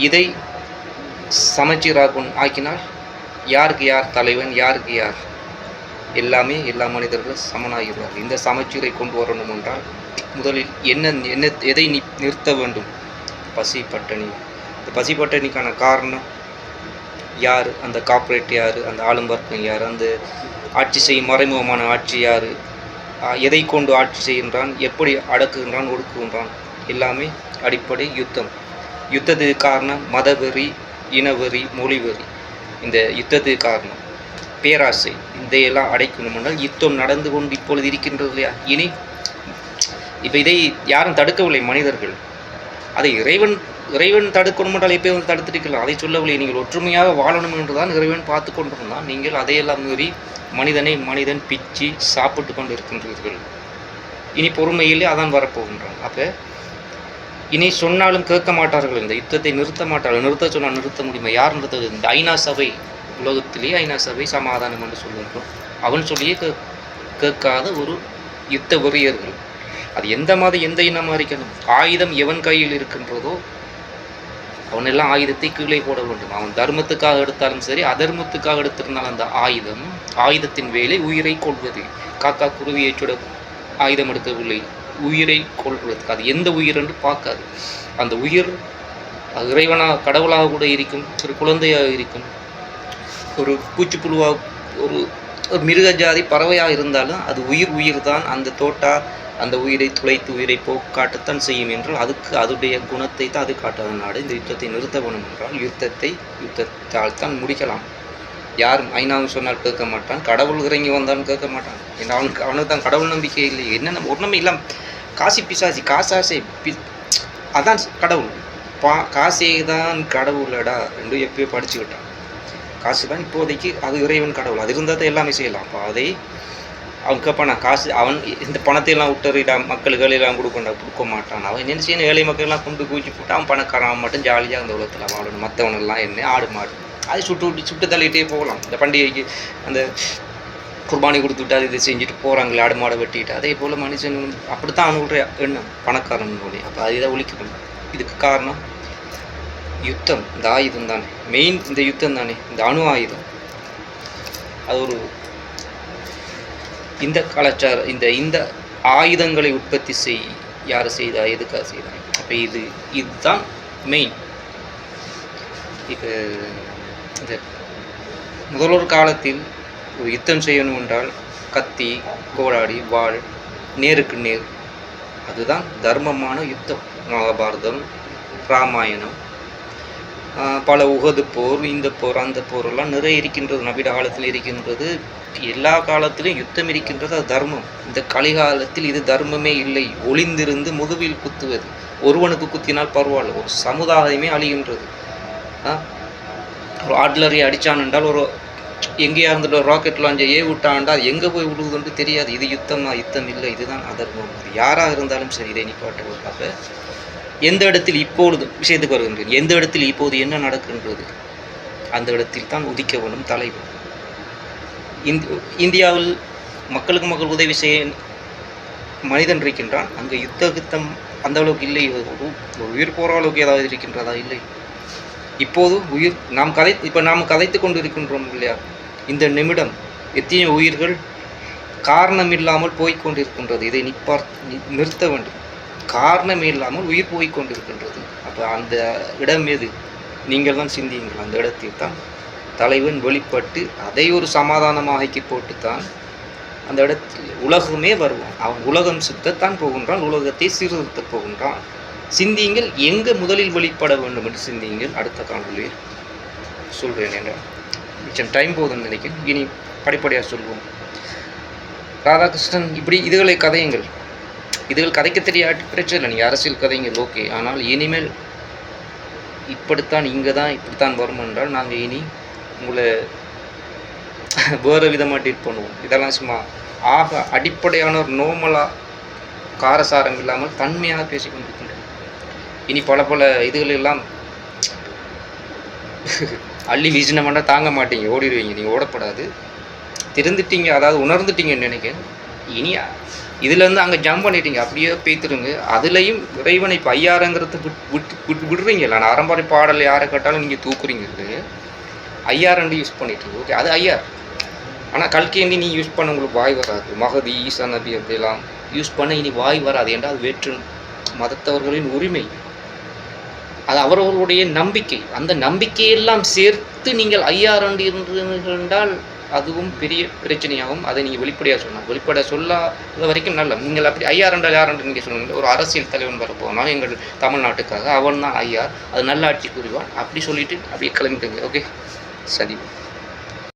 இதை சமச்சீராக ஆக்கினால் யாருக்கு யார் தலைவன், யாருக்கு யார் எல்லாமே எல்லா மனிதர்களும் சமனாகிறார்கள். இந்த சமச்சீரை கொண்டு வரணும் என்றால் முதலில் என்ன எதை நிறுத்த வேண்டும்? பசி பட்டணி. இந்த பசி பட்டணிக்கான காரணம் யார்? அந்த கார்ப்பரேட் யார்? அந்த ஆளும் வர்க்கம் யார்? அந்த ஆட்சி செய்யும் மறைமுகமான ஆட்சி யார்? எதை கொண்டு ஆட்சி செய்கின்றான்? எப்படி அடக்குகின்றான், ஒடுக்குகின்றான்? எல்லாமே அடிப்படை யுத்தம். யுத்தத்துக்கு காரணம் மதவெறி, இனவெறி, மொழிவெறி. இந்த யுத்தத்துக்கு காரணம் பேராசை. இதையெல்லாம் அடைக்கணும் என்றால் யுத்தம் நடந்து கொண்டு இப்பொழுது இருக்கின்றது இல்லையா? இனி இப்போ இதை யாரும் தடுக்கவில்லை மனிதர்கள். அதை இறைவன் தடுக்கணும் என்றால் எப்போ வந்து தடுத்திருக்கலாம்? அதை சொல்லவில்லை. நீங்கள் ஒற்றுமையாக வாழணும் என்று தான் இறைவன் பார்த்து கொண்டிருந்தான். நீங்கள் அதையெல்லாம் மீறி மனிதன் பிச்சு சாப்பிட்டு கொண்டு இருக்கின்றீர்கள். இனி பொறுமையிலே அதான் வரப்போகின்றான். அப்போ இனி சொன்னாலும் கேட்க மாட்டார்கள். இந்த யுத்தத்தை நிறுத்த மாட்டார்கள். நிறுத்த சொன்னால் நிறுத்த முடியுமா? யார் நிறுத்தது? இந்த ஐநா சபை, உலகத்திலேயே ஐநா சபை சமாதானம் என்று சொல்கின்றோம். அவன் சொல்லியே கேட்காத ஒரு யுத்த வெறியர்கள். அது எந்த மதம், எந்த இனமாக இருக்கணும். ஆயுதம் எவன் கையில் இருக்கின்றதோ அவனெல்லாம் ஆயுதத்தை கீழே போட வேண்டும். அவன் தர்மத்துக்காக எடுத்தாலும் சரி, அதர்மத்துக்காக எடுத்திருந்தாலும் அந்த ஆயுதத்தின் வேலை உயிரை கொள்வது. காக்கா குருவியை சுட ஆயுதம் எடுக்கவில்லை, உயிரை கொள்வதற்கு. அது எந்த உயிர் என்று பார்க்காது. அந்த உயிர் இறைவனாக, கடவுளாக கூட இருக்கும், ஒரு குழந்தையாக இருக்கும், ஒரு பூச்சிப்புழுவாக, ஒரு மிருக ஜாதி பறவையாக இருந்தாலும் அது உயிர் தான். அந்த தோட்டா அந்த உயிரை துளைத்து உயிரை காட்டத்தான் செய்யும் என்றால் அதுக்கு அதுடைய குணத்தை தான் அது காட்டாத நாடு. இந்த யுத்தத்தை நிறுத்த வேணும் என்றால் யுத்தத்தால் தான் முடிக்கலாம். யாரும் ஐநாவும் சொன்னால் கேட்க மாட்டான், கடவுள் இறங்கி வந்தாலும் கேட்க மாட்டான். ஏன்னா அவனுக்கு தான் கடவுள் நம்பிக்கை இல்லை. என்னென்ன ஒன்றுமே இல்லை, காசி பிசாசி, காசாசை அதான் கடவுள். காசே தான் கடவுளடா என்று எப்பயோ படிச்சுக்கிட்டான். காசு தான் இப்போதைக்கு அது இறைவன் கடவுள். அது இருந்தால் தான் எல்லாமே செய்யலாம். அப்போ அதை அவன் கேட்பானா? காசு அவன் இந்த பணத்தையெல்லாம் விட்டுறிடா, மக்களுக்கெல்லாம் கொடுக்க மாட்டான். அவன் என்ன செய்யணும்? ஏழை மக்கள்லாம் கொண்டு கூச்சி போட்டு அவன் பணக்காரன் மட்டும் ஜாலியாக அந்த உலகத்தில் வாழணும். மற்றவனெல்லாம் என்ன ஆடு மாடு அது சுட்டு தள்ளிகிட்டே போகலாம். இந்த பண்டிகைக்கு அந்த குர்பானி கொடுத்துட்டு அது இதை செஞ்சுட்டு போகிறாங்களே, ஆடு மாடை வெட்டிட்டு. அதே போல் மனுஷன் அப்படித்தான் அவனுடைய எண்ணம், பணக்காரன் போலே. அப்போ அதை தான் ஒழிக்கணும். இதுக்கு காரணம் யுத்தம். இந்த ஆயுதம் தானே மெயின். இந்த யுத்தம் தானே இந்த அணு ஆயுதம். அது ஒரு இந்த கலாச்சாரம், இந்த ஆயுதங்களை உற்பத்தி யார் செய்தா, எதுக்காக செய்தாங்க? அப்போ இதுதான் மெயின். இப்போ இந்த முதலொரு காலத்தில் ஒரு யுத்தம் செய்யணும் என்றால் கத்தி, கோடாடி, வாள், நேருக்கு நேர், அதுதான் தர்மமான யுத்தம். மகாபாரதம், ராமாயணம், பல உகது போர், இந்த போர், அந்த போரெல்லாம் நிறைய இருக்கின்றது. நபிட காலத்தில் இருக்கின்றது. எல்லா காலத்திலும் யுத்தம் இருக்கின்றது. அது தர்மம். இந்த கலிகாலத்தில் இது தர்மமே இல்லை. ஒளிந்திருந்து முதுவில் குத்துவது. ஒருவனுக்கு குத்தினால் பரவாயில்ல, ஒரு சமுதாயமே அழிகின்றது. ஒரு ஆட்லரி அடித்தான் என்றால், ஒரு எங்கேயா இருந்துட்டு ஒரு ராக்கெட் லாஞ்சை விட்டான்டா, அது எங்கே போய் விழுகுதுன்னு தெரியாது. இது யுத்தமா? யுத்தம் இல்லை, இதுதான் அதர்மம். அது யாராக இருந்தாலும் சரி, இதை நிப்பாட்டுவதற்காக எந்த இடத்தில் இப்பொழுது விஷயத்துக்கு வருகின்றேன். எந்த இடத்தில் இப்போது என்ன நடக்கின்றது, அந்த இடத்தில் தான் உதிக்க வேண்டும் தலைவர். இந்தியாவில் மக்களுக்கு மக்கள் உதவி செய்ய மனிதன் இருக்கின்றான். அங்கே யுத்தம் அந்த அளவுக்கு இல்லை. ஒரு உயிர் போகிற அளவுக்கு ஏதாவது இருக்கின்றதா? இல்லை. இப்போது உயிர் நாம் கதைத்து கொண்டு இருக்கின்றோம் இல்லையா? இந்த நிமிடம் எத்தனை உயிர்கள் காரணம் இல்லாமல் போய்கொண்டிருக்கின்றது. இதை நிறுத்த வேண்டும். காரணமே இல்லாமல் உயிர் போய்கொண்டிருக்கின்றது. அப்போ அந்த இடம் எது? நீங்கள் தான் சிந்தியுங்கள். அந்த இடத்தில் தான் தலைவன் வெளிப்பட்டு அதை ஒரு சமாதானமாக ஆக்கி போட்டுத்தான் அந்த இடத்தில் உலகமே வருவான். அவன் உலகம் சுத்தத்தான் போகின்றான், உலகத்தை சீர்திருத்தப் போகின்றான். சிந்தியுங்கள், எங்கே முதலில் வெளிப்பட வேண்டும் என்று சிந்தியுங்கள். அடுத்த காணொலியில் சொல்கிறேன். என்றால் மிச்சம் டைம் போதுன்னு நினைக்கிறேன். இனி படிப்படியாக சொல்வோம். ராதாகிருஷ்ணன் இப்படி இதுகளை கதையுங்கள். இதுகள் கதைக்க தெரியாட்டி பிரச்சனை இல்லை, நீங்கள் அரசியல் கதைங்கள் ஓகே. ஆனால் இனிமேல் இப்படித்தான், இங்கே தான் இப்படித்தான் வரும் என்றால் நாங்கள் இனி உங்களை வேறு விதமாக ட்ரீட் பண்ணுவோம். இதெல்லாம் சும்மா அடிப்படையான ஒரு நோமலாக காரசாரம் இல்லாமல் தன்மையாக பேசிக்கொண்டிருக்கின்றோம். இனி பல இதுகள் எல்லாம் அள்ளி வீசினமாட்டா தாங்க மாட்டீங்க, ஓடிடுவீங்க. நீங்கள் ஓடப்படாது. திருந்துட்டீங்க, அதாவது உணர்ந்துட்டீங்கன்னு நினைக்கிறேன். இனி இதுலேருந்து அங்கே ஜம்ப் பண்ணிட்டீங்க, அப்படியே பேத்துருங்க. அதுலேயும் இறைவனை இப்போ ஐயாருங்கிறது விடுறீங்களா? நான் அறம்பறை பாடல் யாரை கேட்டாலும் நீங்கள் தூக்குறீங்கிறது ஐயாரண்டு யூஸ் பண்ணிட்டீங்க. ஓகே, அது ஐயார். ஆனால் கல்கேண்டி நீ யூஸ் பண்ண உங்களுக்கு வாய் வராது. மகதி, ஈசா நபி அப்படிலாம் யூஸ் பண்ண இனி வாய் வராது. ஏன்டா அது வேற்று மதத்தவர்களின் உரிமை, அது அவரவர்களுடைய நம்பிக்கை. அந்த நம்பிக்கையெல்லாம் சேர்த்து நீங்கள் ஐயாரண்டு என்றால் அதுவும் பெரிய பிரச்சனையாகும். அதை நீங்கள் வெளிப்படையாக சொன்னால், வெளிப்படையாக சொல்லாத வரைக்கும் நல்ல. நீங்கள் அப்படி ஐயாரண்டு நீங்கள் சொன்னீங்க, ஒரு அரசியல் தலைவன் வரப்போனால் எங்கள் தமிழ்நாட்டுக்காக அவன் தான் ஐயார், அது நல்லாட்சி புரிவான் அப்படி சொல்லிவிட்டு அப்படியே கிளம்பிட்டுங்க. ஓகே, சரி.